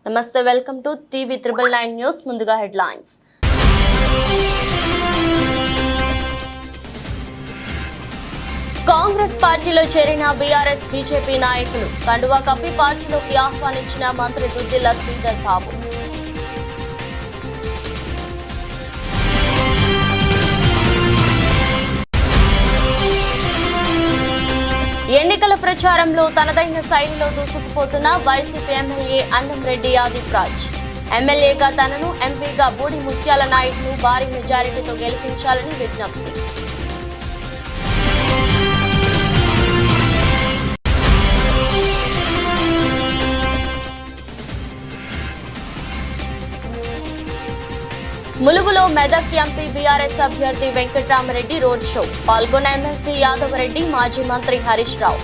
నమస్తే, welcome to TV 999 news. ముందుగా headlines. Congress పార్టీలో చేరిన బీఆర్ఎస్ బీజేపీ నాయకులు కండువా కప్పి పార్టీలోకి ఆహ్వానించిన మంత్రి దుద్దిల్ల శ్రీధర్ బాబు. ఎన్నికల ప్రచారంలో తనదైన శైలిలో దూసుకుపోతున్న వైసీపీ ఎమ్మెల్యే అన్నంరెడ్డి ఆదిప్రాజ్. ఎమ్మెల్యేగా తనను, ఎంపీగా బూడి ముత్యాల నాయుడును భారీ మెజారిటీతో గెలిపించాలని విజ్ఞప్తి. ములుగులో మెదక్ ఎంపీ బీఆర్ఎస్ అభ్యర్థి వెంకట్రామరెడ్డి రోడ్ షో. పాల్గొన్న ఎమ్మెల్సీ యాదవరెడ్డి, మాజీ మంత్రి హరీష్ రావు.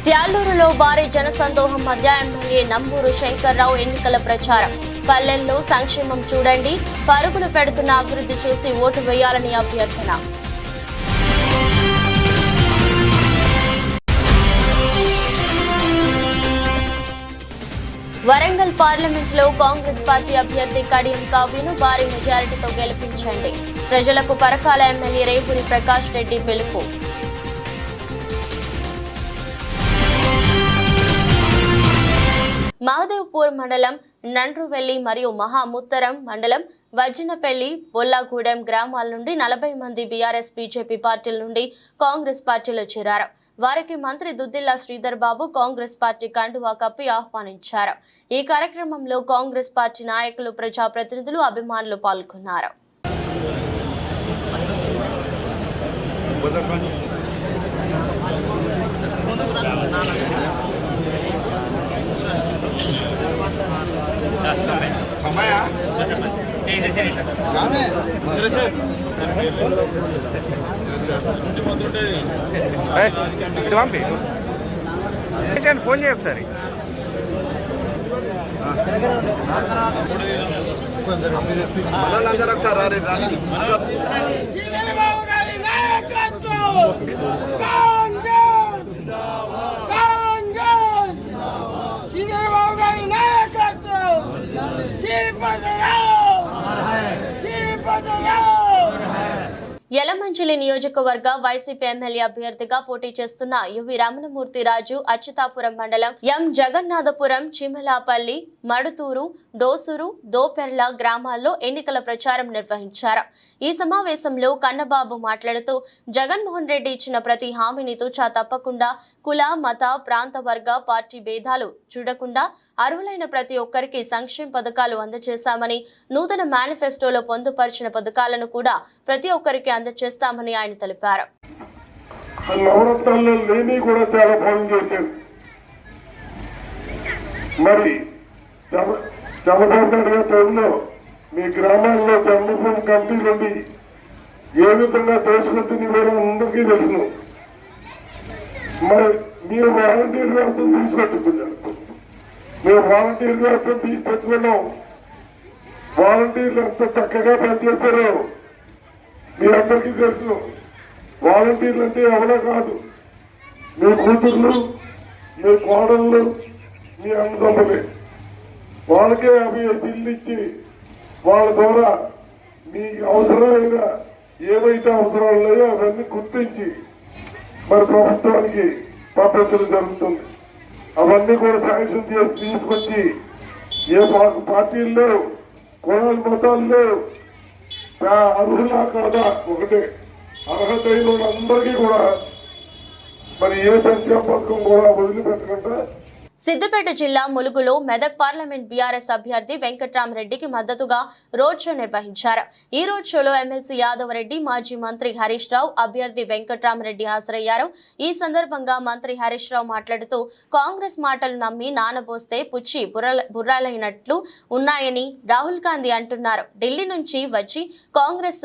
త్యాళ్లూరులో భారీ జనసందోహం మధ్య ఎమ్మెల్యే నంబూరు శంకర్రావు ఎన్నికల ప్రచారం. పల్లెల్లో సంక్షేమం చూడండి, పరుగులు పెడుతున్న అభివృద్ధి చూసి ఓటు వేయాలని అభ్యర్థన. వరంగల్ పార్లమెంట్లో కాంగ్రెస్ పార్టీ అభ్యర్థి కడియం కావ్యను భారీ మెజారిటీతో గెలిపించండి. ప్రజలకు పరకాల ఎమ్మెల్యే రేపూరి ప్రకాష్ రెడ్డి పిలుపు. మహదేవ్పూర్ మండలం నండ్రువెల్లి మరియు మహాముత్తరం మండలం వజ్జినపల్లి, బొల్లాగూడెం గ్రామాల నుండి 40 మంది బీఆర్ఎస్ బీజేపీ పార్టీల నుండి కాంగ్రెస్ పార్టీలో చేరారు. వారికి మంత్రి దుద్దిల్ల శ్రీధర్ బాబు కాంగ్రెస్ పార్టీ కండువా కప్పి ఆహ్వానించారు. ఈ కార్యక్రమంలో కాంగ్రెస్ పార్టీ నాయకులు, ప్రజాప్రతినిధులు, అభిమానులు పాల్గొన్నారు. ఫోన్ చేయ ఒకసారి. యలమంచిలి నియోజకవర్గ వైసీపీ ఎమ్మెల్యే అభ్యర్థిగా పోటీ చేస్తున్న యువి రమణమూర్తి రాజు అచ్యుతాపురం మండలం ఎం జగన్నాథపురం, చిమలాపల్లి, మడుతూరు, డోసూరు, దోపెర్ల గ్రామాల్లో ఎన్నికల ప్రచారం నిర్వహించారు. ఈ సమావేశంలో కన్నబాబు మాట్లాడుతూ, జగన్మోహన్ రెడ్డి ఇచ్చిన ప్రతి హామీని తూచా తప్పకుండా కుల, మత, ప్రాంత, వర్గ, పార్టీ భేదాలు చూడకుండా అర్హులైన ప్రతి ఒక్కరికి సంక్షేమ పథకాలు అందజేశామని, నూతన మేనిఫెస్టోలో పొందుపరిచిన పథకాలను కూడా ప్రతి ఒక్కరికి అందజేస్తామని ఆయన తెలిపారు. నవరత్నాల్లో లేని కూడా చాలా ఫోన్ చేశారు. మరి చంద్రబాబు టైంలో మీ గ్రామాల్లో జన్మభూమి కమిటీ నుండి ఏ విధంగా చేసుకుంటుంది మీరు అందరికీ తెలుసు. మరి మీరు వాలంటీర్ వ్యవస్థను తీసుకొచ్చుకున్నారు. మేము వాలంటీర్ వ్యవస్థను తీసుకొచ్చుకున్నాం. వాలంటీర్లు ఎంత చక్కగా పనిచేస్తారో మీ అందరికీ తెలుసు. వాలంటీర్లు అంటే ఎవరో కాదు, మీ కూతుర్లు, మీ కోడళ్ళు, మీ అన్నదమ్ములే. వాళ్ళకే అవి ఇల్లు ఇచ్చి వాళ్ళ ద్వారా మీ అవసరమైన ఏవైతే అవసరాలు ఉన్నాయో అవన్నీ గుర్తించి మరి ప్రభుత్వానికి పంపించడం జరుగుతుంది. అవన్నీ కూడా శాంక్షన్ చేసి తీసుకొచ్చి ఏ పార్టీల్లో, కులాలు, మతాల్లో అర్హులా కాదా ఒకటే, అర్హత అయిన వాళ్ళందరికీ కూడా మరి ఏ సంక్షేమ పథకం కూడా వదిలిపెట్టకుండా. సిద్దిపేట జిల్లా ములుగులో మెదక్ పార్లమెంట్ బీఆర్ఎస్ అభ్యర్థి వెంకట్రామరెడ్డికి మద్దతుగా రోడ్ షో నిర్వహించారు. ఈ రోడ్ షోలో ఎమ్మెల్సీ యాదవరెడ్డి, మాజీ మంత్రి హరీష్ రావు, అభ్యర్థి వెంకట్రామరెడ్డి హాజరయ్యారు. ఈ సందర్భంగా మంత్రి హరీష్ రావు మాట్లాడుతూ, కాంగ్రెస్ మాటలు నమ్మి నానబోస్తే పుచ్చి బుర్రాలైనట్లు ఉన్నాయని రాహుల్ గాంధీ అంటున్నారు. ఢిల్లీ నుంచి వచ్చి కాంగ్రెస్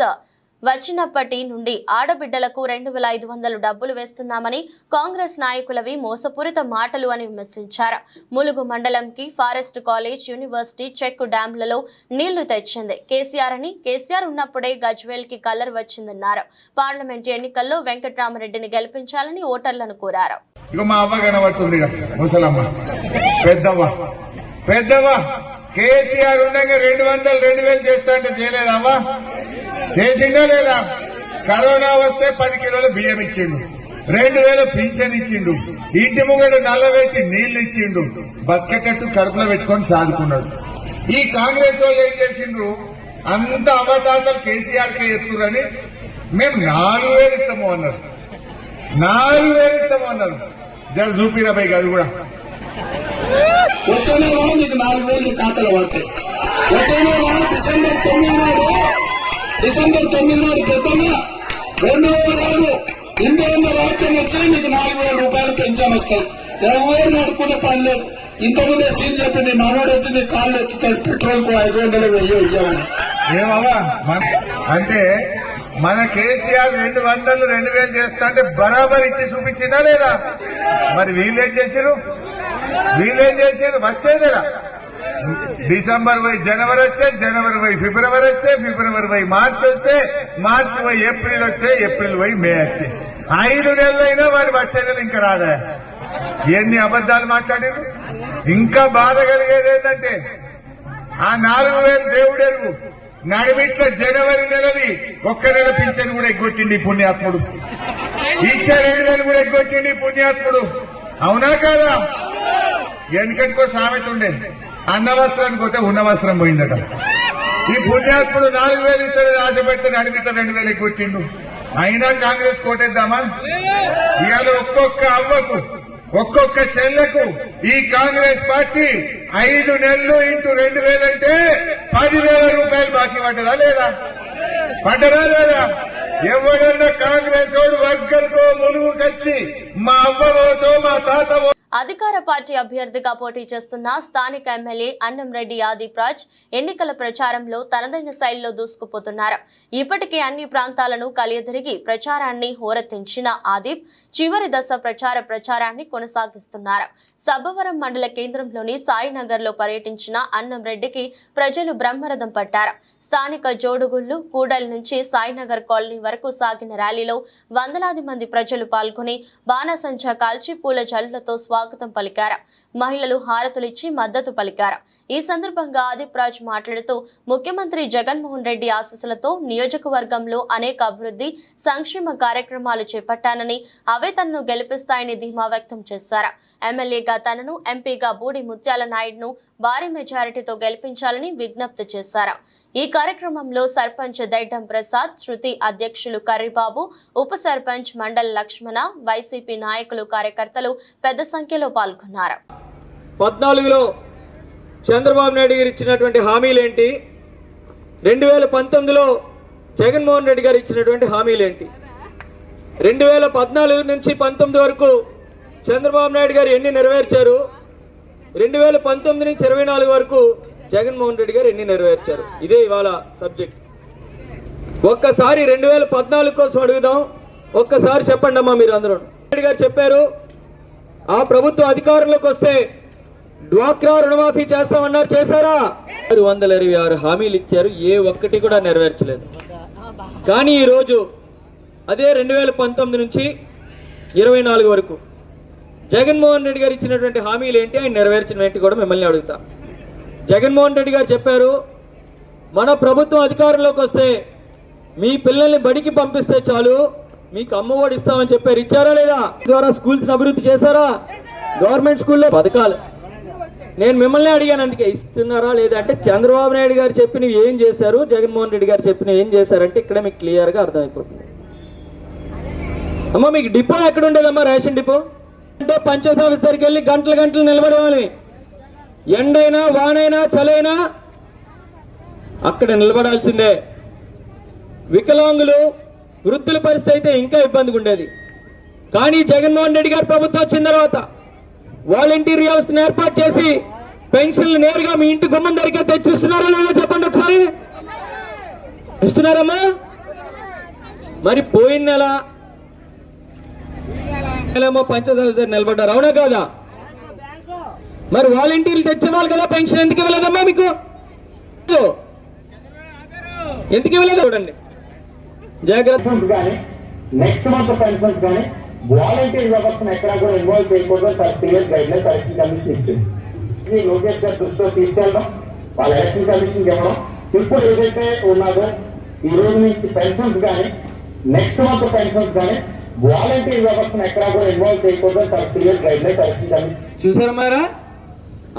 వచ్చినప్పటి నుండి ఆడబిడ్డలకు 2,500 డబ్బులు వేస్తున్నామని కాంగ్రెస్ నాయకులవి మోసపూరిత మాటలు అని విమర్శించారు. ములుగు మండలంకి ఫారెస్ట్ కాలేజ్, యూనివర్సిటీ చెక్ డ్యాంలలో నీళ్లు తెచ్చింది కేసీఆర్ అని, కేసీఆర్ ఉన్నప్పుడే గజ్వేల్ కి కలర్ వచ్చిందన్నారు. పార్లమెంట్ ఎన్నికల్లో వెంకట్రామరెడ్డిని గెలిపించాలని ఓటర్లను కోరారు. మా అవ్వ కనబడుతుంది ముసలమ్మ పెద్దవ్వ కేసీఆర్ ఉండగా 2,000 చేస్తా అంటే చేయలేదవ్వా? చేసిండా లేదా? కరోనా వస్తే 10 కిలోల బియ్యం ఇచ్చిండు, 2,000 పింఛన్ ఇచ్చిండు, ఇంటి ముంగడు నల్లబెట్టి నీళ్లు ఇచ్చిండు, బతికేటట్టు కడుపులో పెట్టుకొని సాదుకున్నాడు. ఈ కాంగ్రెస్ వాళ్ళు ఏం చేసిండ్రు? అంత అవతాతలు కేసీఆర్ కే ఎత్తురని మేము 4,000 ఇస్తాము అన్నారు. 4,000 ఇస్తాము అన్నారు. జర చూపిరాబాయి అది కూడా వచ్చే నెల నీకు 4,000 ఖాతాలో పడతాయి. వచ్చే నెల డిసెంబర్ 9 నాడు పెద్దమ్మ 2,000 ఇంద్రమ్మ రాజ్యం వచ్చి నీకు 4,000 రూపాయలు పెన్షన్ వస్తాయి. ఎవరు నడుకునే పని లేదు. ఇంతకుముందే సీన్ చెప్పి నీ మనోడు వచ్చి నీ కాళ్ళు ఎత్తుతాడు పెట్రోల్ కు 500 వెయ్యి ఇవ్వమని. ఏమవ్వా అంటే మన కేసీఆర్ 2,000 చేస్తా అంటే బరాబర్ ఇచ్చి చూపించిందా లేదా? మరి వీళ్ళేం చేశారు? వచ్చేదేరా డిసెంబర్ పోయి జనవరి వచ్చే, జనవరి పోయి ఫిబ్రవరి వచ్చే, ఫిబ్రవరి పోయి మార్చి వచ్చే, మార్చి పోయి ఏప్రిల్ వచ్చే, ఏప్రిల్ పోయి మే వచ్చే. 5 నెలలైనా వాడు వచ్చే నెల ఇంకా రాదా? ఎన్ని అబద్దాలు మాట్లాడారు. ఇంకా బాధ కలిగేది ఏంటంటే ఆ 4,000 దేవుడెరుగు నడిమిట్ల జనవరి నెలది 1 నెల పింఛన్ కూడా ఎగ్గొట్టింది పుణ్యాత్ముడు. ఇచ్చే 2,000 కూడా ఎగ్గొట్టింది పుణ్యాత్ముడు. అవునా కాదా? వెనకటికో సామెత ఉండే, అన్న వస్త్రానికి పోతే ఉన్న వస్త్రం పోయిందట. ఈ పుణ్యాత్ముడు 4,000 ఇస్తారని ఆశ పెడితే నడిమిట్ల 2,000 ఎగ్గొట్టిండు. అయినా కాంగ్రెస్ కోటేద్దామా? ఇవాళ ఒక్కొక్క అవ్వకు, ఒక్కొక్క చెల్లకు ఈ కాంగ్రెస్ పార్టీ 5 నెలలు ఇంటూ 2,000 అంటే 10,000 రూపాయలు బాకీ పడ్డదా లేదా? ఎవరన్నా కాంగ్రెస్ వాడు వర్గంతో ములుగుకొచ్చి మా అవ్వతో మా తాత అధికార పార్టీ అభ్యర్థిగా పోటీ చేస్తున్న స్థానిక ఎమ్మెల్యే అన్నంరెడ్డి ఆదిప్ రాజ్ ఎన్నికల ప్రచారంలో తనదైన శైలిలో దూసుకుపోతున్నారు. ఇప్పటికే అన్ని ప్రాంతాలను కలియతిరిగి ప్రచారాన్ని హోరెత్తించిన ఆదిప్ చివరి దశ ప్రచారాన్ని కొనసాగిస్తున్నారు. సబ్బవరం మండల కేంద్రంలోని సాయినగర్ లో పర్యటించిన అన్నంరెడ్డికి ప్రజలు బ్రహ్మరథం పట్టారు. స్థానిక జోడుగుళ్లు, కూడలి నుంచి సాయినగర్ కాలనీ వరకు సాగిన ర్యాలీలో వందలాది మంది ప్రజలు పాల్గొని బాణసంచా కాల్చి పూల జల్లులతో స్వాగతం పలికారు. మహిళలు హారతులిచ్చి మద్దతు పలికారు. ఈ సందర్భంగా ఆదిప్ రాజ్ మాట్లాడుతూ ముఖ్యమంత్రి జగన్మోహన్ రెడ్డి ఆశీస్సులతో నియోజకవర్గంలో అనేక అభివృద్ధి సంక్షేమ కార్యక్రమాలు చేపట్టానని, అవే తనను గెలిపిస్తాయని ధీమా వ్యక్తం చేశారు. ఎమ్మెల్యేగా తనను, ఎంపీగా బూడి ముత్యాల నాయుడును భారీ మెజారిటీతో గెలిపించాలని విజ్ఞప్తి చేశారు. ఈ కార్యక్రమంలో సర్పంచ్ దైడం ప్రసాద్, శృతి అధ్యక్షులు కర్రిబాబు, ఉప సర్పంచ్ మండల్ లక్ష్మణ, వైసీపీ నాయకులు, కార్యకర్తలు పెద్ద సంఖ్యలో పాల్గొన్నారు. 14లో చంద్రబాబు నాయుడు గారు ఇచ్చినటువంటి హామీలేంటి, 2019లో జగన్మోహన్ రెడ్డి గారు ఇచ్చినటువంటి హామీలేంటి, 2014 నుంచి 19 వరకు చంద్రబాబు నాయుడు గారు ఎన్ని నెరవేర్చారు, 2019 నుంచి 24 వరకు జగన్మోహన్ రెడ్డి గారు ఎన్ని నెరవేర్చారు. ఇదే ఇవాళ సబ్జెక్ట్. ఒక్కసారి 2014 కోసం అడుగుదాం. ఒక్కసారి చెప్పండి అమ్మా మీరు అందరూ. రెడ్డి గారు చెప్పారు ఆ ప్రభుత్వం అధికారంలోకి వస్తే డ్వాక్రా రుణమాఫీ చేస్తామన్నారు. చేశారా? 126 హామీలు ఇచ్చారు, ఏ ఒక్కటి కూడా నెరవేర్చలేదు. కానీ ఈరోజు అదే 2019 నుంచి 24 వరకు జగన్మోహన్ రెడ్డి గారు ఇచ్చినటువంటి హామీలు ఏంటి, ఆయన నెరవేర్చిన ఏంటి కూడా మిమ్మల్ని అడుగుతా. జగన్మోహన్ రెడ్డి గారు చెప్పారు మన ప్రభుత్వం అధికారంలోకి వస్తే మీ పిల్లల్ని బడికి పంపిస్తే చాలు మీకు అమ్మఒడి ఇస్తామని చెప్పారు. ఇచ్చారా లేదా? ద్వారా స్కూల్స్ అభివృద్ధి చేశారా? గవర్నమెంట్ స్కూల్లో పథకాలు నేను మిమ్మల్ని అడిగాను, అందుకే ఇస్తున్నారా లేదా అంటే చంద్రబాబు నాయుడు గారు చెప్పినవి ఏం చేశారు, జగన్మోహన్ రెడ్డి గారు చెప్పినవి ఏం చేశారంటే ఇక్కడ మీకు క్లియర్గా అర్థమైపోతుంది. అమ్మ మీకు డిపో ఎక్కడ ఉండేదమ్మా? రేషన్ డిపో అంటే పంచాయతీ ఆఫీస్ దగ్గరికి వెళ్ళి గంటలు నిలబడవాలి. ఎండైనా వానైనా చలైనా అక్కడ నిలబడాల్సిందే. వికలాంగులు, వృద్ధుల పరిస్థితి అయితే ఇంకా ఇబ్బందిగా ఉండేది. కానీ జగన్మోహన్ రెడ్డి గారు ప్రభుత్వం వచ్చిన తర్వాత వాలంటీర్ వ్యవస్థను ఏర్పాటు చేసి పెన్షన్లు నేరుగా మీ ఇంటి గుమ్మం దగ్గర తెచ్చిస్తున్నారా లేదా చెప్పండి ఒకసారి. ఇస్తున్నారమ్మా? మరి పోయిన నెలేమో పంచదశ నిలబడ్డారు, అవునా కాదా? మరి వాలంటీర్లు తెచ్చేవాళ్ళు కదా, పెన్షన్ ఎందుకు ఇవ్వలేదమ్మా మీకు? ఎందుకు ఇవ్వలేదు? చూడండి జాగ్రత్త. కానీ నెక్స్ట్ మంత్ పెన్షన్స్ కానీ వాలంటీర్ వ్యవస్థను ఎక్కడా కూడా ఇన్వాల్వ్ చేయకూడదు. చాలా clear guide lines election commission ఇచ్చింది. లోకేష్ గారి దృష్టిలో తీసుకెళ్ళడం, వాళ్ళ ఎలక్షన్ కమిషన్ ఇవ్వడం. ఇప్పుడు ఏదైతే ఉన్నదో ఈ రోజు నుంచి పెన్షన్స్ కానీ నెక్స్ట్ మంత్ పెన్షన్స్ కానీ వాలంటీర్ వ్యవస్థను ఎక్కడా కూడా ఇన్వాల్వ్ చేయకూడదు. చాలా clear guide lines election commission. చూసారా మారా?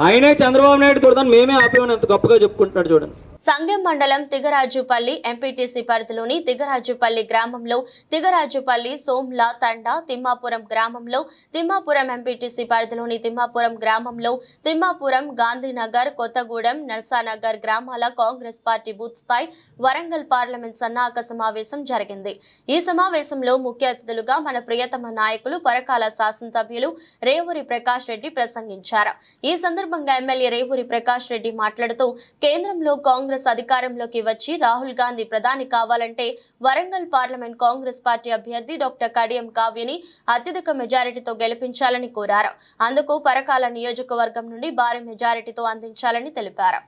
ఆయనే చంద్రబాబు నాయుడు చూడదాన్ని మేమే ఆపేమని అంత గొప్పగా చెప్పుకుంటున్నాడు చూడండి. సంగెం మండలం తిగరాజుపల్లి ఎంపీటీసీ పరిధిలోని తిగరాజుపల్లి గ్రామంలో తిగరాజుపల్లి సోమ్ల తండ, తిమ్మాపురం గ్రామంలో తిమ్మాపురం ఎంపీటీసీ పరిధిలోని తిమ్మాపురం గ్రామంలో తిమ్మాపురం, గాంధీనగర్, కొత్తగూడెం, నర్సానగర్ గ్రామాల కాంగ్రెస్ పార్టీ బూత్ స్థాయి వరంగల్ పార్లమెంట్ సన్నాహక సమావేశం జరిగింది. ఈ సమావేశంలో ముఖ్య అతిథులుగా మన ప్రియతమ నాయకులు పరకాల శాసనసభ్యులు రేవూరి ప్రకాష్ రెడ్డి ప్రసంగించారు. ఈ సందర్భంగా ఎమ్మెల్యే రేవూరి ప్రకాష్ రెడ్డి మాట్లాడుతూ కేంద్రంలో కాంగ్రెస్ అధికారంలోకి వచ్చి రాహుల్ గాంధీ ప్రధాని కావాలంటే వరంగల్ పార్లమెంట్ కాంగ్రెస్ పార్టీ అభ్యర్థి డాక్టర్ కడియం కావ్యని అత్యధిక మెజారిటీతో గెలిపించాలని కోరారు. అందుకు పరకాల నియోజకవర్గం నుండి భారీ మెజారిటీతో అందించాలని తెలిపారు.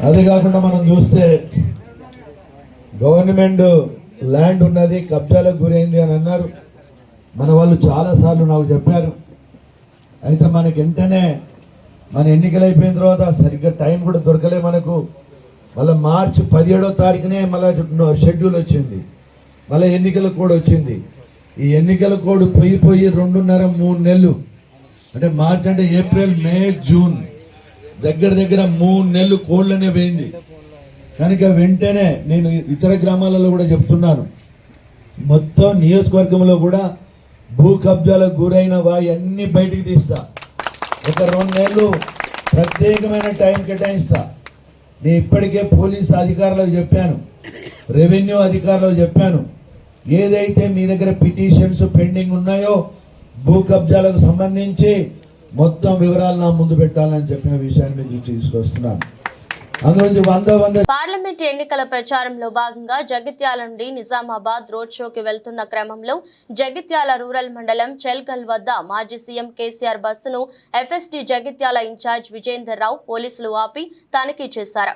అదే కాకుండా మనం చూస్తే గవర్నమెంట్ ల్యాండ్ ఉన్నది, కబ్జాలకు గురైంది అని అన్నారు. మన వాళ్ళు చాలా సార్లు నాకు చెప్పారు. అయితే మనకి వెంటనే మన ఎన్నికలు అయిపోయిన తర్వాత సరిగ్గా టైం కూడా దొరకలే మనకు. మళ్ళీ మార్చి 17వ తారీఖునే మళ్ళీ షెడ్యూల్ వచ్చింది, మళ్ళీ ఎన్నికల కోడ్ వచ్చింది. ఈ ఎన్నికల కోడ్ పోయి 2.5-3 నెలలు, అంటే మార్చి అంటే ఏప్రిల్, మే, జూన్, దగ్గర 3 నెలలు కోడ్లనే పోయింది. కనుక వెంటనే నేను ఇతర గ్రామాలలో కూడా చెప్తున్నాను, మొత్తం నియోజకవర్గంలో కూడా భూ కబ్జాలకు గురైనవా అన్ని బయటికి తీస్తా. ఒక 2 నెలలు ప్రత్యేకమైన టైం కేటాయిస్తా. నేను ఇప్పటికే పోలీసు అధికారులకు చెప్పాను, రెవెన్యూ అధికారులకు చెప్పాను, ఏదైతే మీ దగ్గర పిటిషన్స్ పెండింగ్ ఉన్నాయో భూ కబ్జాలకు సంబంధించి మొత్తం వివరాలు నా ముందు పెట్టాలని చెప్పిన విషయాన్ని మీ దృష్టికి తీసుకొస్తున్నాను. పార్లమెంట్ ఎన్నికల ప్రచారంలో భాగంగా జగిత్యాల నుండి నిజామాబాద్ రోడ్ షోకి వెళ్తున్న క్రమంలో జగిత్యాల రూరల్ మండలం చెల్గల్ వద్ద మాజీ సీఎం కేసీఆర్ బస్సును ఎఫ్ఎస్టీ జగిత్యాల ఇన్ఛార్జ్ విజేందర్ రావు పోలీసులు ఆపి తనిఖీ చేశారు.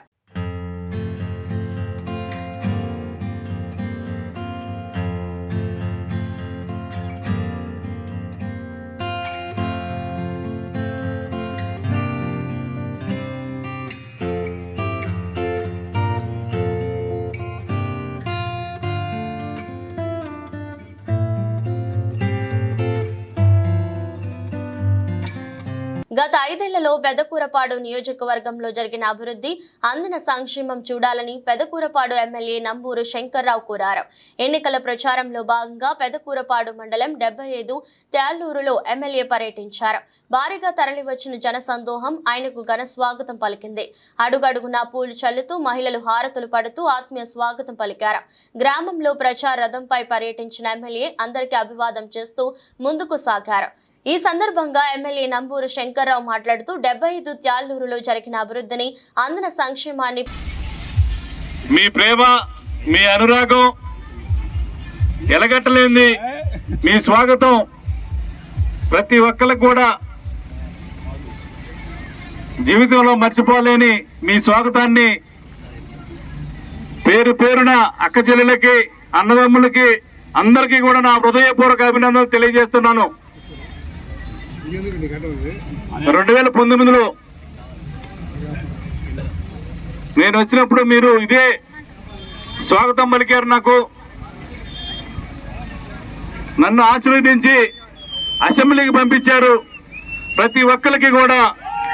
గత 5 ఏళ్లలో పెదకూరపాడు నియోజకవర్గంలో జరిగిన అభివృద్ధి, అందిన సంక్షేమం చూడాలని పెదకూరపాడు ఎమ్మెల్యే నంబూరు శంకర్రావు కోరారు. ఎన్నికల ప్రచారంలో భాగంగా పెదకూరపాడు మండలం 75 త్యాళ్లూరులో ఎమ్మెల్యే పర్యటించారు. భారీగా తరలివచ్చిన జనసందోహం ఆయనకు ఘన స్వాగతం పలికింది. అడుగడుగునా పూలు చల్లుతూ మహిళలు హారతులు పడుతూ ఆత్మీయ స్వాగతం పలికారు. గ్రామంలో ప్రచార రథంపై పర్యటించిన ఎమ్మెల్యే అందరికీ అభివాదం చేస్తూ ముందుకు సాగారు. ఈ సందర్భంగా ఎమ్మెల్యే నంబూరు శంకర్రావు మాట్లాడుతూ 75 త్యాళ్లూరులో జరిగిన అభివృద్ధిని, అందిన సంక్షేమాన్ని, మీ ప్రేమ, మీ అనురాగం ఎలగట్టలేంది. మీ స్వాగతం ప్రతి ఒక్కరికి కూడా జీవితంలో మర్చిపోలేని మీ స్వాగతాన్ని పేరు పేరున అక్క చెల్లెలకి, అన్నదమ్ములకి అందరికీ కూడా నా హృదయపూర్వక అభినందనలు తెలియజేస్తున్నాను. 2019లో నేను వచ్చినప్పుడు మీరు ఇదే స్వాగతం పలికారు. నాకు నన్ను ఆశీర్వదించి అసెంబ్లీకి పంపించారు. ప్రతి ఒక్కరికి కూడా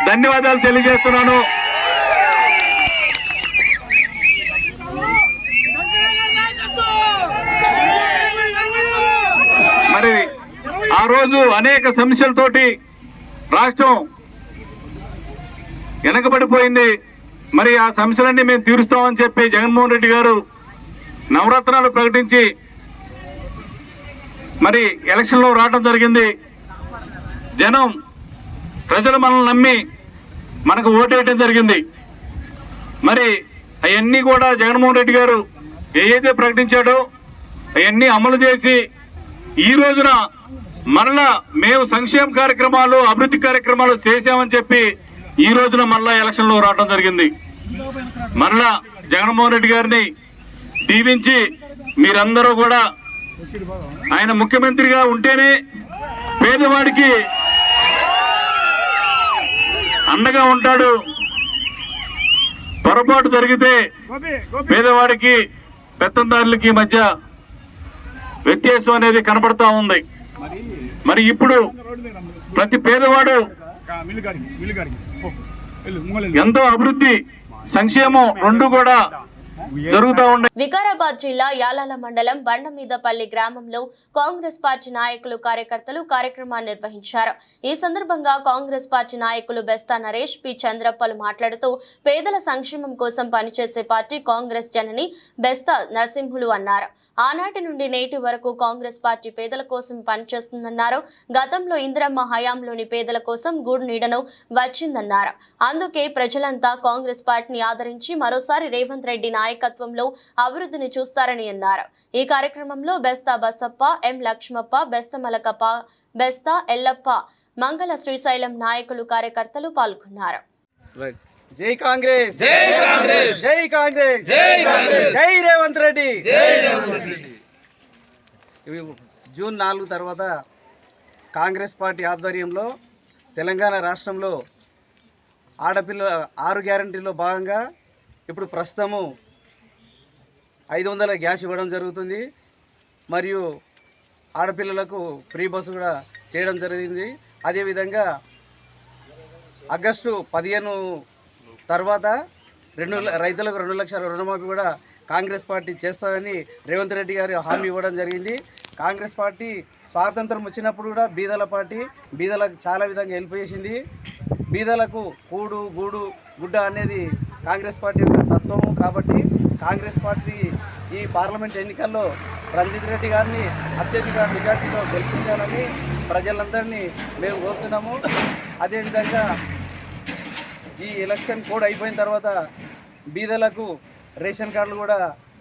ధన్యవాదాలు తెలియజేస్తున్నాను. మరి ఆ రోజు అనేక సమస్యలతోటి రాష్ట్రం వెనకబడిపోయింది. మరి ఆ సమస్యలన్నీ మేము తీరుస్తామని చెప్పి జగన్మోహన్ రెడ్డి గారు నవరత్నాలు ప్రకటించి మరి ఎలక్షన్లో రావడం జరిగింది. జనం, ప్రజలు మనల్ని నమ్మి మనకు ఓటేయడం జరిగింది. మరి అవన్నీ కూడా జగన్మోహన్ రెడ్డి గారు ఏదైతే ప్రకటించాడో అవన్నీ అమలు చేసి ఈ రోజున మరలా మేము సంక్షేమ కార్యక్రమాలు అభివృద్ధి కార్యక్రమాలు చేశామని చెప్పి ఈ రోజున మరలా ఎలక్షన్ లో రావడం జరిగింది. మరలా జగన్మోహన్ రెడ్డి గారిని దీవించి మీరందరూ కూడా ఆయన ముఖ్యమంత్రిగా ఉంటేనే పేదవాడికి అండగా ఉంటాడు, పొరపాటు జరిగితే పేదవాడికి పెత్తందారులకి మధ్య వ్యత్యాసం అనేది కనబడతా ఉంది. మరి ఇప్పుడు ప్రతి పేదవాడు ఎంతో అభివృద్ధి సంక్షేమం రెండు కూడా జరుగుతూ ఉన్నాయి. వికారాబాద్ జిల్లా యాలాల మండలం బండమీదపల్లి గ్రామంలో కాంగ్రెస్ పార్టీ నాయకులు కార్యకర్తలు కార్యక్రమాన్ని నిర్వహించారు. ఈ సందర్భంగా కాంగ్రెస్ పార్టీ నాయకులు బెస్తా నరేష్ పి చంద్రప్పలు మాట్లాడుతూ పేదల సంక్షేమం కోసం పనిచేసే పార్టీ కాంగ్రెస్ జనని బెస్తా నరసింహులు అన్నారు. ఆనాటి నుండి నేటి వరకు కాంగ్రెస్ పార్టీ పేదల కోసం పనిచేస్తుందన్నారు. గతంలో ఇందిరమ్మ హయాంలోని పేదల కోసం గూడు నీడను వచ్చిందన్నారు. అందుకే ప్రజలంతా కాంగ్రెస్ పార్టీని ఆదరించి మరోసారి రేవంత్ రెడ్డి నాయకత్వంలో అభివృద్ధిని చూస్తారని అన్నారు. ఈ కార్యక్రమంలో బెస్తా బసప్ప, ఎం లక్ష్మప్ప, బెస్త మలకప్ప, బెస్తా ఎల్లప్ప, మంగళ శ్రీశైలం నాయకులు కార్యకర్తలు పాల్గొన్నారు. జై కాంగ్రెస్, జై కాంగ్రెస్, జై కాంగ్రెస్, జై కాంగ్రెస్, జై రేవంత్ రెడ్డి, జై రేవంత్ రెడ్డి. జూన్ 4 తర్వాత కాంగ్రెస్ పార్టీ ఆధ్వర్యంలో తెలంగాణ రాష్ట్రంలో ఆడపిల్లల 6 గ్యారంటీలో భాగంగా ఇప్పుడు ప్రస్తుతము 500 గ్యాస్ ఇవ్వడం జరుగుతుంది. మరియు ఆడపిల్లలకు ఫ్రీ బస్సు కూడా చేయడం జరిగింది. అదేవిధంగా ఆగస్టు 15 తర్వాత రైతులకు 2 లక్షల రుణమాఫీ కూడా కాంగ్రెస్ పార్టీ చేస్తారని రేవంత్ రెడ్డి గారు హామీ ఇవ్వడం జరిగింది. కాంగ్రెస్ పార్టీ స్వాతంత్రం వచ్చినప్పుడు కూడా బీదలకు చాలా విధంగా హెల్ప్ చేసింది. బీదలకు కూడు గూడు గుడ్డ అనేది కాంగ్రెస్ పార్టీ యొక్క తత్వము. కాబట్టి కాంగ్రెస్ పార్టీ ఈ పార్లమెంట్ ఎన్నికల్లో రంజిత్ రెడ్డి గారిని అత్యధిక మెజార్టీలో గెలిపించాలని ప్రజలందరినీ మేము కోరుతున్నాము. అదేవిధంగా ఈ ఎలక్షన్ కోడ్ అయిపోయిన తర్వాత బీదలకు రేషన్ కార్డులు కూడా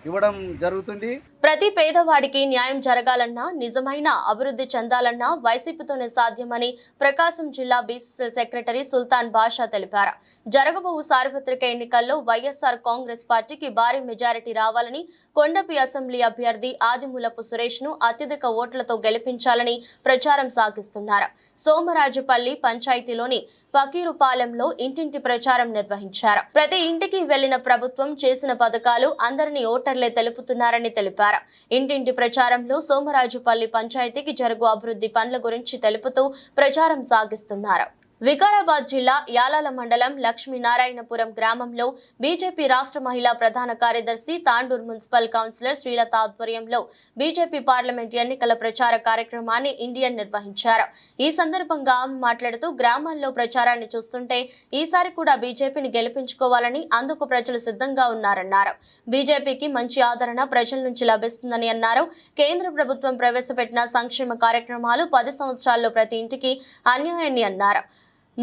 ఇవ్వడం జరుగుతుంది. ప్రతి పేదవాడికి న్యాయం జరగాలన్నా, నిజమైన అభివృద్ధి చెందాలన్నా వైసీపీతోనే సాధ్యమని ప్రకాశం జిల్లా బీసీసీఎల్ సెక్రటరీ సుల్తాన్ బాషా తెలిపారు. జరగబోవు సార్వత్రిక ఎన్నికల్లో వైఎస్ఆర్ కాంగ్రెస్ పార్టీకి భారీ మెజారిటీ రావాలని, కొండపి అసెంబ్లీ అభ్యర్థి ఆదిమూలపు సురేష్ ను అత్యధిక ఓట్లతో గెలిపించాలని ప్రచారం సాగిస్తున్నారు. సోమరాజుపల్లి పంచాయతీలోని పకీరుపాలెంలో ఇంటింటి ప్రచారం నిర్వహించారు. ప్రతి ఇంటికి వెళ్లిన ప్రభుత్వం చేసిన పథకాలు అందరినీ ఓటర్లే తెలుపుతున్నారని తెలిపారు. ఇంటింటి ప్రచారంలో సోమరాజుపల్లి పంచాయతీకి జరుగు అభివృద్ధి పనుల గురించి తెలుపుతూ ప్రచారం సాగిస్తున్నారు. వికారాబాద్ జిల్లా యాలాల మండలం లక్ష్మీనారాయణపురం గ్రామంలో బీజేపీ రాష్ట్ర మహిళా ప్రధాన కార్యదర్శి తాండూర్ మున్సిపల్ కౌన్సిలర్ శ్రీలత ఆధ్వర్యంలో బీజేపీ పార్లమెంట్ ఎన్నికల ప్రచార కార్యక్రమాన్ని ఇండియన్ నిర్వహించారు. ఈ సందర్భంగా మాట్లాడుతూ గ్రామాల్లో ప్రచారాన్ని చూస్తుంటే ఈసారి కూడా బీజేపీని గెలిపించుకోవాలని, అందుకు ప్రజలు సిద్ధంగా ఉన్నారన్నారు. బీజేపీకి మంచి ఆదరణ ప్రజల నుంచి లభిస్తుందని అన్నారు. కేంద్ర ప్రభుత్వం ప్రవేశపెట్టిన సంక్షేమ కార్యక్రమాలు 10 సంవత్సరాల్లో ప్రతి ఇంటికి అన్యాయాన్ని అన్నారు.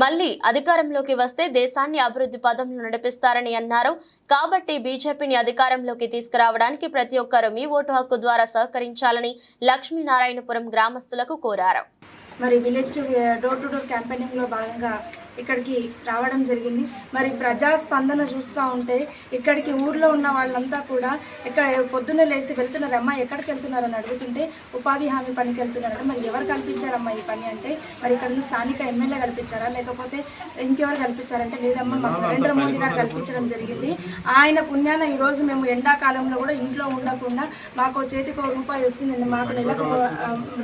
మళ్లీ అధికారంలోకి వస్తే దేశాన్ని అభివృద్ధి పదంలో నడిపిస్తారని అన్నారు. కాబట్టి బీజేపీని అధికారంలోకి తీసుకురావడానికి ప్రతి ఒక్కరూ మీ ఓటు హక్కు ద్వారా సహకరించాలని లక్ష్మీనారాయణపురం గ్రామస్తులకు కోరారు. మరి village to door to door క్యాంపెయినింగ్లో భాగంగా ఇక్కడికి రావడం జరిగింది. మరి ప్రజా స్పందన చూస్తూ ఉంటే ఇక్కడికి ఊర్లో ఉన్న వాళ్ళంతా కూడా ఇక్కడ పొద్దున్నే లేచి వెళ్తున్నారమ్మా, ఎక్కడికి వెళ్తున్నారని అడుగుతుంటే ఉపాధి హామీ పనికి వెళ్తున్నారట. మరి ఎవరు కల్పించారమ్మా ఈ పని అంటే, మరి ఇక్కడ ఉన్న స్థానిక ఎమ్మెల్యే కల్పించారా లేకపోతే ఇంకెవరు కల్పించారంటే, లేదమ్మా మాకు నరేంద్ర మోదీ గారు కల్పించడం జరిగింది. ఆయన పుణ్యాన ఈరోజు మేము ఎండాకాలంలో కూడా ఇంట్లో ఉండకుండా మాకు చేతికి ₹1 వస్తుంది, మాకు నెలకు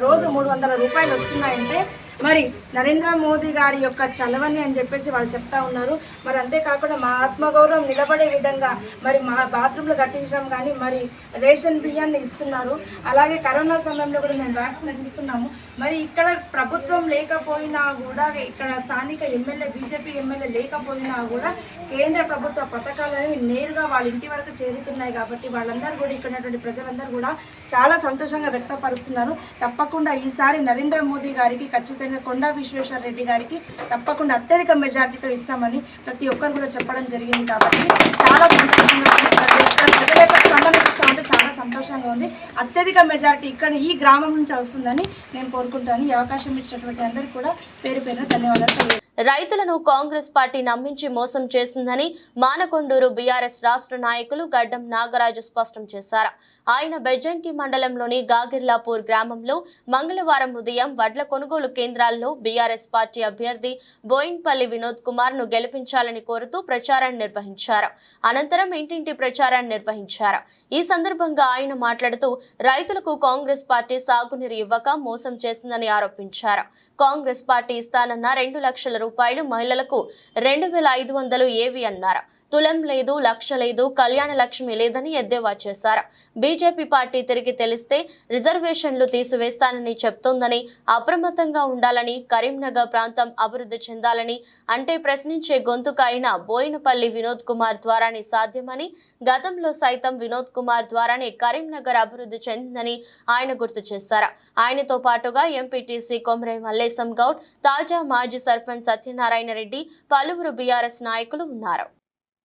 రోజు 300 రూపాయలు వస్తున్నాయంటే మరి నరేంద్ర మోదీ గారి యొక్క చలవని అని చెప్పేసి వాళ్ళు చెప్తా ఉన్నారు. మరి అంతేకాకుండా మా ఆత్మగౌరవం నిలబడే విధంగా మరి మా బాత్రూంలు కట్టించడం కానీ, మరి రేషన్ బియ్యాన్ని ఇస్తున్నారు. అలాగే కరోనా సమయంలో కూడా మేము వ్యాక్సిన్ ఇస్తున్నాము. మరి ఇక్కడ ప్రభుత్వం లేకపోయినా కూడా, ఇక్కడ స్థానిక ఎమ్మెల్యే బీజేపీ ఎమ్మెల్యే లేకపోయినా కూడా కేంద్ర ప్రభుత్వ పథకాలు అనేవి నేరుగా వాళ్ళ ఇంటి వరకు చేరుతున్నాయి. కాబట్టి వాళ్ళందరూ కూడా ఇక్కడ ఉన్నటువంటి ప్రజలందరూ కూడా చాలా సంతోషంగా వ్యక్తపరుస్తున్నారు. తప్పకుండా ఈసారి నరేంద్ర మోదీ గారికి ఖచ్చితంగా కొండా విశ్వేశ్వర రెడ్డి గారికి తప్పకుండా అత్యధిక మెజార్టీతో ఇస్తామని ప్రతి ఒక్కరు కూడా చెప్పడం జరిగింది. కాబట్టి చాలా సంతోషంగా ఉంది. ప్రజల యొక్క స్పందన చూస్తామంటే చాలా సంతోషంగా ఉంది. అత్యధిక మెజార్టీ ఇక్కడ ఈ గ్రామం నుంచి వస్తుందని నేను కోరుకుంటాను. ఈ అవకాశం ఇచ్చినటువంటి అందరికీ కూడా పేరు పేరున ధన్యవాదాలు. రైతులను కాంగ్రెస్ పార్టీ నమ్మించి మోసం చేసిందని మానకొండూరు బీఆర్ఎస్ రాష్ట్ర నాయకులు గడ్డం నాగరాజు స్పష్టం చేశారు. ఆయన బెజ్జంకి మండలంలోని గాగిర్లాపూర్ గ్రామంలో మంగళవారం ఉదయం వడ్ల కొనుగోలు కేంద్రాల్లో బీఆర్ఎస్ పార్టీ అభ్యర్థి బోయిన్పల్లి వినోద్ కుమార్ ను గెలిపించాలని కోరుతూ ప్రచారాన్ని నిర్వహించారు. అనంతరం ఇంటింటి ప్రచారాన్ని నిర్వహించారు. ఈ సందర్భంగా ఆయన మాట్లాడుతూ రైతులకు కాంగ్రెస్ పార్టీ సాగునీరు ఇవ్వక మోసం చేసిందని ఆరోపించారు. కాంగ్రెస్ పార్టీ ఇస్తానన్న 2 లక్షల రూపాయలు మహిళలకు 2500 ఏవి అన్నారు. తులం లేదు, లక్ష లేదు, కళ్యాణ లక్ష్మి లేదని ఎద్దేవా చేశారు. బీజేపీ పార్టీ తిరిగి తెలిస్తే రిజర్వేషన్లు తీసివేస్తానని చెప్తోందని, అప్రమత్తంగా ఉండాలని, కరీంనగర్ ప్రాంతం అభివృద్ధి చెందాలని అంటే ప్రశ్నించే గొంతుక అయిన బోయినపల్లి వినోద్ కుమార్ ద్వారానే సాధ్యమని, గతంలో సైతం వినోద్ కుమార్ ద్వారానే కరీంనగర్ అభివృద్ధి చెందిందని ఆయన గుర్తు చేశారు. ఆయనతో పాటుగా ఎంపీటీసీ కొమరే మల్లేశం గౌడ్, తాజా మాజీ సర్పంచ్ సత్యనారాయణ రెడ్డి, పలువురు బీఆర్ఎస్ నాయకులు ఉన్నారు.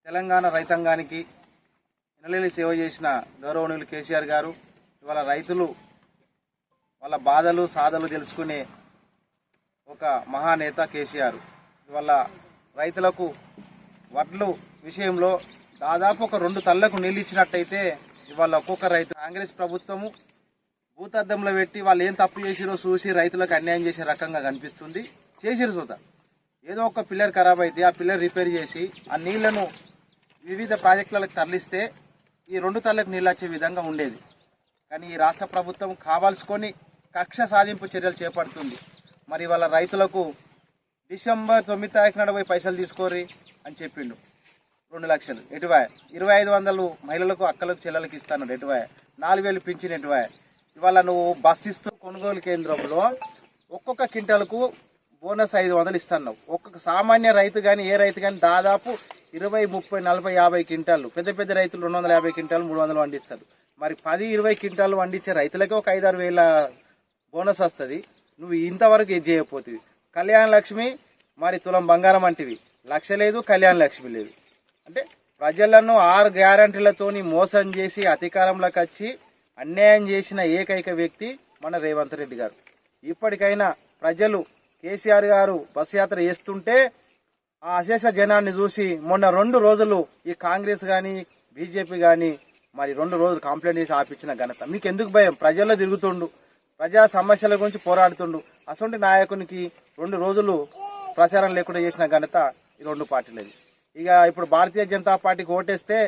తెలంగాణ రైతాంగానికి ఎనలేని సేవ చేసిన గౌరవనీయులు కేసీఆర్ గారు ఇవాళ రైతులు వాళ్ళ బాధలు సాధలు తెలుసుకునే ఒక మహానేత కేసీఆర్. ఇవాళ రైతులకు వడ్లు విషయంలో దాదాపు ఒక 2 తల్లకు నీళ్ళు ఇచ్చినట్టయితే ఇవాళ ఒక్కొక్క రైతు కాంగ్రెస్ ప్రభుత్వము భూతద్దంలో పెట్టి వాళ్ళు ఏం తప్పు చేసిరో చూసి రైతులకు అన్యాయం చేసే రకంగా కనిపిస్తుంది. చేసిరు చూద్దాం. ఏదో ఒక పిల్లర్ ఖరాబ్ అయితే ఆ పిల్లర్ రిపేర్ చేసి ఆ నీళ్లను వివిధ ప్రాజెక్టులకు తరలిస్తే ఈ 2 తల్లకు నీళ్ళు వచ్చే విధంగా ఉండేది. కానీ ఈ రాష్ట్ర ప్రభుత్వం కావాల్సుకొని కక్ష సాధింపు చర్యలు చేపడుతుంది. మరి వాళ్ళ రైతులకు డిసెంబర్ 9 తారీఖు నాడు పోయి పైసలు తీసుకోరి అని చెప్పిండు. 2 లక్షలు ఎటువాయ, 2500 మహిళలకు అక్కలకు చెల్లెలకు ఇస్తాను ఎటువాయ, 4000 పింఛన్ ఎటువాయ. ఇవాళ నువ్వు బస్ ఇస్తూ కొనుగోలు కేంద్రంలో ఒక్కొక్క క్వింటాలకు బోనస్ 500 ఇస్తున్నావు. ఒక్కొక్క సామాన్య రైతు కానీ ఏ రైతు కానీ దాదాపు 20, 30, 40, 50 క్వింటాలు, పెద్ద పెద్ద రైతులు 250 క్వింటాలు 300 వండిస్తారు. మరి 10, 20 క్వింటాలు వండించే రైతులకే ఒక 5-6 వేల బోనస్ వస్తుంది. నువ్వు ఇంతవరకు ఏది చేయకపోతుంది. కళ్యాణ లక్ష్మి మరి తులం బంగారం అంటివి, లక్ష లేదు, కళ్యాణ లక్ష్మి లేదు. అంటే ప్రజలను 6 గ్యారంటీలతోని మోసం చేసి అధికారంలోకి వచ్చి అన్యాయం చేసిన ఏకైక వ్యక్తి మన రేవంత్ రెడ్డి గారు. ఇప్పటికైనా ప్రజలు కేసీఆర్ గారు బస్ యాత్ర చేస్తుంటే ఆ అశేష జనాన్ని చూసి మొన్న 2 రోజులు ఈ కాంగ్రెస్ కానీ బీజేపీ కానీ మరి 2 రోజులు కంప్లైంట్ చేసి ఆపించిన ఘనత. మీకు ఎందుకు భయం? ప్రజల్లో తిరుగుతుండు, ప్రజా సమస్యల గురించి పోరాడుతుండు. అసలు నాయకునికి 2 రోజులు ప్రచారం లేకుండా చేసిన ఘనత ఈ 2 పార్టీలది. ఇక ఇప్పుడు భారతీయ జనతా పార్టీకి ఓటేస్తే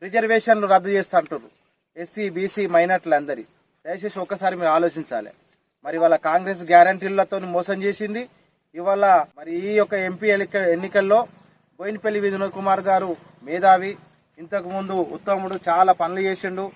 రిజర్వేషన్లు రద్దు చేస్తా అంటారు. ఎస్సీ, బీసీ, మైనార్టీలు అందరి దయచేసి ఒక్కసారి మీరు ఆలోచించాలి. మరి వాళ్ళ కాంగ్రెస్ గ్యారంటీలతో మోసం చేసింది. ఇవాళ మరి ఈ యొక్క ఎంపీ ఎన్నికల్లో బోయినపల్లి వినోద్ కుమార్ గారు మేధావి, ఇంతకు ముందు ఉత్తముడు, చాలా పనులు చేసిండు.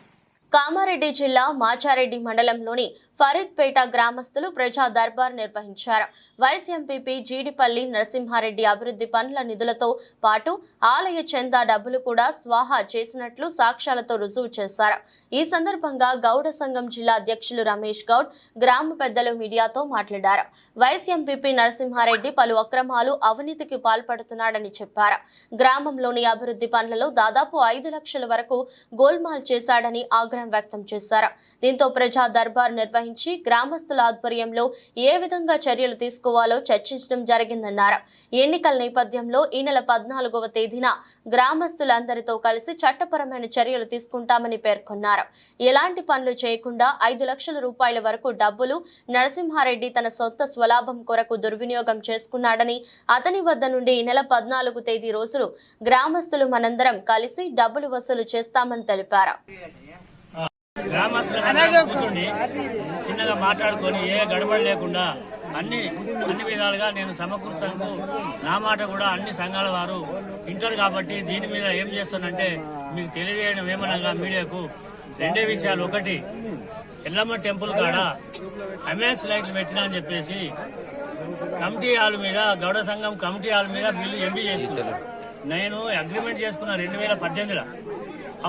కామారెడ్డి జిల్లా మాచారెడ్డి మండలంలోని ఫరీద్పేట గ్రామస్తులు ప్రజా దర్బార్ నిర్వహించారు. వైస్ ఎంపీపీ జీడిపల్లి నరసింహారెడ్డి అభివృద్ధి పనుల నిధులతో పాటు ఆలయ చందా డబ్బులు కూడా స్వాహా చేసినట్లు సాక్ష్యాలతో రుజువు చేశారు. ఈ సందర్భంగా గౌడ సంఘం జిల్లా అధ్యక్షులు రమేష్ గౌడ్, గ్రామ పెద్దలు మీడియాతో మాట్లాడారు. వైస్ ఎంపీపీ నరసింహారెడ్డి పలు అక్రమాలు, అవినీతికి పాల్పడుతున్నాడని చెప్పారు. గ్రామంలోని అభివృద్ధి పనులలో దాదాపు 5 లక్షల వరకు గోల్మాల్ చేశాడని ఆగ్రహం వ్యక్తం చేశారు. దీంతో ప్రజా దర్బార్ నిర్వహించి గ్రామస్తుల ఆధ్వర్యంలో ఏ విధంగా చర్యలు తీసుకోవాలో చర్చించడం జరిగిందన్నారు. ఎన్నికల నేపథ్యంలో ఈ నెల 14వ తేదీన గ్రామస్తులందరితో కలిసి చట్టపరమైన చర్యలు తీసుకుంటామని పేర్కొన్నారు. ఎలాంటి పనులు చేయకుండా 5 లక్షల రూపాయల వరకు డబ్బులు నరసింహారెడ్డి తన సొంత స్వలాభం కొరకు దుర్వినియోగం చేసుకున్నాడని, అతని వద్ద నుండి ఈ నెల 14 తేదీ రోజులు గ్రామస్తులు మనందరం కలిసి డబ్బులు వసూలు చేస్తామని తెలిపారు. కూర్చొని చిన్నగా మాట్లాడుకొని ఏ గడబడి లేకుండా అన్ని విధాలుగా నేను సమకూర్చడానికి నా మాట కూడా అన్ని సంఘాల వారు వింటారు. కాబట్టి దీని మీద ఏం చేస్తానంటే మీకు తెలియజేయడం ఏమనగా మీడియాకు 2 విషయాలు. ఒకటి, ఎల్లమ్మ టెంపుల్ కాడ అమెక్స్ లైట్లు పెట్టినా అని చెప్పేసి కమిటీ హాల్ మీద, గౌడ సంఘం కమిటీ హాల్ మీద బిల్లు ఎంపీ చేసుకున్నాను. నేను అగ్రిమెంట్ చేసుకున్న 2018లో.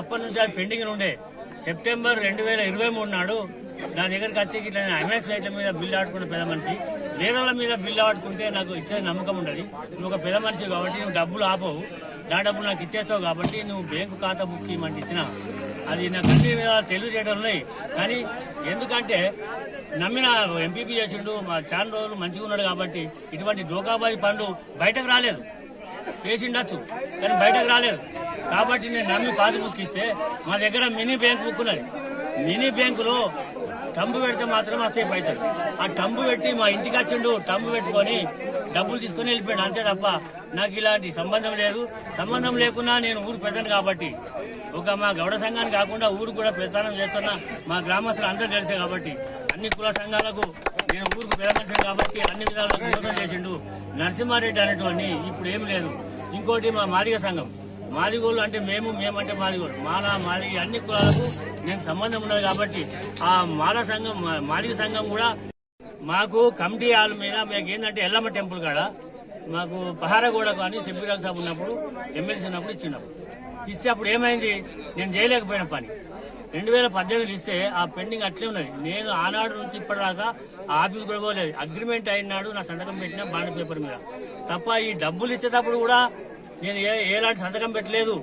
అప్పటి నుంచి అది పెండింగ్ ఉండే. సెప్టెంబర్ 2023 నాడు నా దగ్గరికి వచ్చి ఇట్లా ఎంఎస్ లైట్ల మీద బిల్లు ఆడుకున్న పెద్ద మనిషి, వేరే వాళ్ళ మీద బిల్లు ఆడుకుంటే నాకు ఇచ్చే నమ్మకం ఉండదు. నువ్వు ఒక పెద్ద మనిషి కాబట్టి నువ్వు డబ్బులు ఆపవు, నా డబ్బులు నాకు ఇచ్చేస్తావు కాబట్టి నువ్వు బ్యాంకు ఖాతా బుక్ ఇవ్వమంటే ఇచ్చిన. అది నాకు అన్ని మీద తెలియజేయడం ఉన్నాయి. కానీ ఎందుకంటే నమ్మిన ఎంపీపీ చేసిండు, మా చాలా రోజులు మంచిగా ఉన్నాడు కాబట్టి ఇటువంటి డోకాబాజీ పనులు బయటకు రాలేదు. చేసిండొచ్చు కానీ బయటకు రాలేదు కాబట్టి నేను నమ్మి పాస్బుక్ ఇస్తే మా దగ్గర మినీ బ్యాంక్ బుక్ ఉన్నది. మినీ బ్యాంకులో టంబు పెడితే మాత్రం వస్తాయి పైసలు. ఆ టంబు పెట్టి మా ఇంటికి వచ్చిండు, టంబు పెట్టుకొని డబ్బులు తీసుకుని వెళ్ళిపోయాడు, అంతే తప్ప నాకు ఇలాంటి సంబంధం లేదు. సంబంధం లేకున్నా నేను ఊరు పెద్దను కాబట్టి, ఒక మా గౌడ సంఘాన్ని కాకుండా ఊరు కూడా ప్రచారం చేస్తున్నా మా గ్రామస్తులు అందరూ తెలిసే కాబట్టి, అన్ని కుల సంఘాలకు నేను ఊరికి పెద్ద మనిషిని కాబట్టి అన్ని విధాలుగా మోసం చేసిండు. నరసింహారెడ్డి అనేటువంటి ఇప్పుడు ఏమి లేదు. ఇంకోటి మా మాదిగ సంఘం, మాదిగోళ్ళు అంటే మేమంటే మాదిగోళ్ళు, మాదిగ అన్ని కులాలకు నేను సంబంధం ఉన్నది కాబట్టి ఆ మాదిగ సంఘం కూడా మాకు కమిటీ హాల్ మీద మాకు ఏంటంటే ఎల్లమ్మ టెంపుల్ కాడ మాకు పహారగూడకు అని సెప్పిరాల్ సాబ్ ఉన్నప్పుడు ఎమ్మెల్సీ ఉన్నప్పుడు ఇస్తే అప్పుడు ఏమైంది, నేను చేయలేకపోయిన పని 2018 ఇస్తే ఆ పెండింగ్ అట్లే ఉన్నది. నేను ఆనాడు నుంచి ఇప్పటిదాకా ఆఫీస్ కూడా పోలేదు. అగ్రిమెంట్ అయినాడు నా సంతకం పెట్టిన బాండ్ పేపర్ మీద తప్ప ఈ డబ్బులు ఇచ్చేటప్పుడు కూడా నేను ఎలాంటి సంతకం పెట్టలేదు.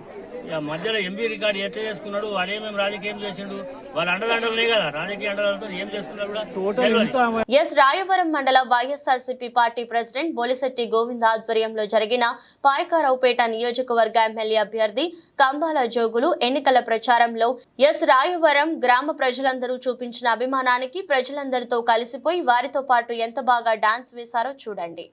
మధ్యలో ఎంపీ రికార్డు ఎట్లా చేసుకున్నాడు, వాడేమేమి రాజకీయం చేసిండు, వాళ్ళ అండదండలే కదా రాజకీయ అండదండలతో ఏం చేసుకున్నాడు కూడా. ఎస్ రాయవరం మండల వైఎస్ఆర్సీపీ పార్టీ ప్రెసిడెంట్ బొలిశెట్టి గోవింద్ ఆధ్వర్యంలో జరిగిన పాయకారావుపేట నియోజకవర్గ ఎమ్మెల్యే అభ్యర్థి కంబాల జోగులు ఎన్నికల ప్రచారంలో ఎస్ రాయవరం గ్రామ ప్రజలందరూ చూపించిన అభిమానానికి ప్రజలందరితో కలిసిపోయి వారితో పాటు ఎంత బాగా డాన్స్ వేశారో చూడండి.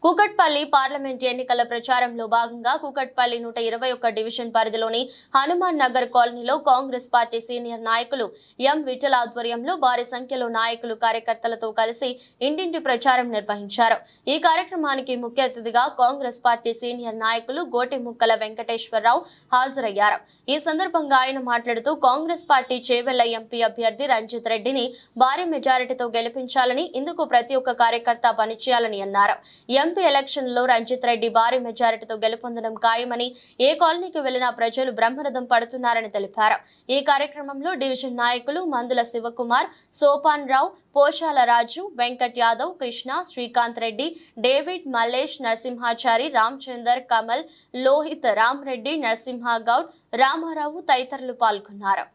కూకట్పల్లి పార్లమెంట్ ఎన్నికల ప్రచారంలో భాగంగా కూకట్పల్లి 121 డివిజన్ పరిధిలోని హనుమాన్ నగర్ కాలనీలో కాంగ్రెస్ పార్టీ సీనియర్ నాయకులు ఎం విఠల్ ఆధ్వర్యంలో భారీ సంఖ్యలో నాయకులు కార్యకర్తలతో కలిసి ఇంటింటి ప్రచారం నిర్వహించారు. ఈ కార్యక్రమానికి ముఖ్య అతిథిగా కాంగ్రెస్ పార్టీ సీనియర్ నాయకులు గోటి ముక్కల వెంకటేశ్వరరావు హాజరయ్యారు. ఈ సందర్భంగా ఆయన మాట్లాడుతూ కాంగ్రెస్ పార్టీ చేవెళ్ల ఎంపీ అభ్యర్థి రంజిత్ రెడ్డిని భారీ మెజారిటీతో గెలిపించాలని, ఇందుకు ప్రతి ఒక్క కార్యకర్త పనిచేయాలని అన్నారు. ఎంపీ ఎలక్షన్ లో రంజిత్ రెడ్డి భారీ మెజారిటీతో గెలుపొందడం ఖాయమని, ఏ కాలనీకి వెళ్లినా ప్రజలు బ్రహ్మరథం పడుతున్నారని తెలిపారు. ఈ కార్యక్రమంలో డివిజన్ నాయకులు మందుల శివకుమార్, సోపాన్ రావు, పోషాల రాజు, వెంకట్ యాదవ్, కృష్ణ, శ్రీకాంత్ రెడ్డి, డేవిడ్, మల్లేష్, నరసింహాచారి, రామచందర్, కమల్, లోహిత్, రామ్ రెడ్డి, నరసింహగౌడ్, రామారావు తదితరులు పాల్గొన్నారు.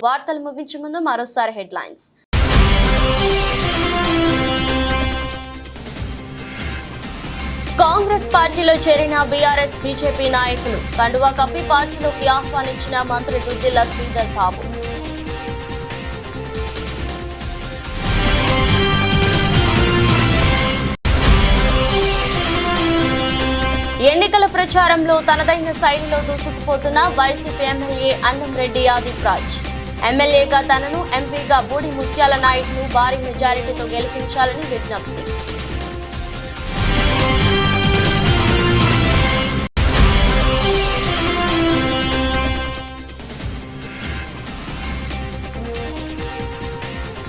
వార్తలు ముగించే ముందు మరోసారి హెడ్లైన్స్. కాంగ్రెస్ పార్టీలో చేరిన బీఆర్ఎస్ బీజేపీ నాయకులు కండువా కప్పి పార్టీలోకి ఆహ్వానించిన మంత్రి దుద్దిల్ల శ్రీధర్ బాబు. ఎన్నికల ప్రచారంలో తనదైన శైలిలో దూసుకుపోతున్న వైసీపీ ఎమ్మెల్యే అన్నంరెడ్డి ఆదిప్ రాజ్. ఎమ్మెల్యేగా తనను, ఎంపీగా బూడి ముత్యాల నాయుడును భారీ మెజారిటీతో గెలిపించాలని విజ్ఞప్తి.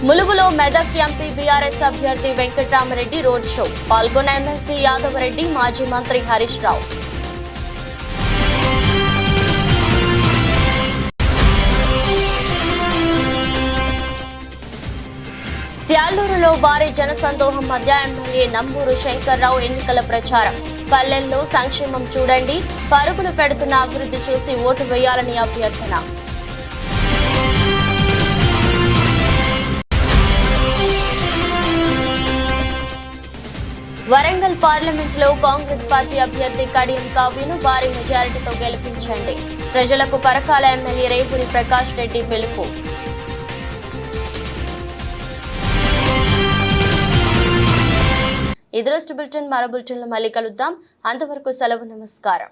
ములుగులో మెదక్ ఎంపీ బీఆర్ఎస్ అభ్యర్థి వెంకట్రామరెడ్డి రోడ్ షో. పాల్గొన్న ఎమ్మెల్సీ యాదవరెడ్డి, మాజీ మంత్రి హరీష్ రావు. త్యాలూరులో భారీ జనసందోహం మధ్య ఎమ్మెల్యే నంబూరు శంకర్రావు ఎన్నికల ప్రచారం. పల్లెల్లో సంక్షేమం చూడండి, పరుగులు పెడుతున్న అభివృద్ధి చూసి ఓటు వేయాలని అభ్యర్థన. వరంగల్ పార్లమెంట్లో కాంగ్రెస్ పార్టీ అభ్యర్థి కడియం కావ్యను భారీ మెజారిటీతో గెలిపించండి. ప్రజలకు పరకాల ఎమ్మెల్యే రేపూరి ప్రకాష్ రెడ్డి పిలుపు. ఇది రోజు బులెటిన్. మరో బులెటిన్లో మళ్ళీ కలుద్దాం. అంతవరకు సెలవు. నమస్కారం.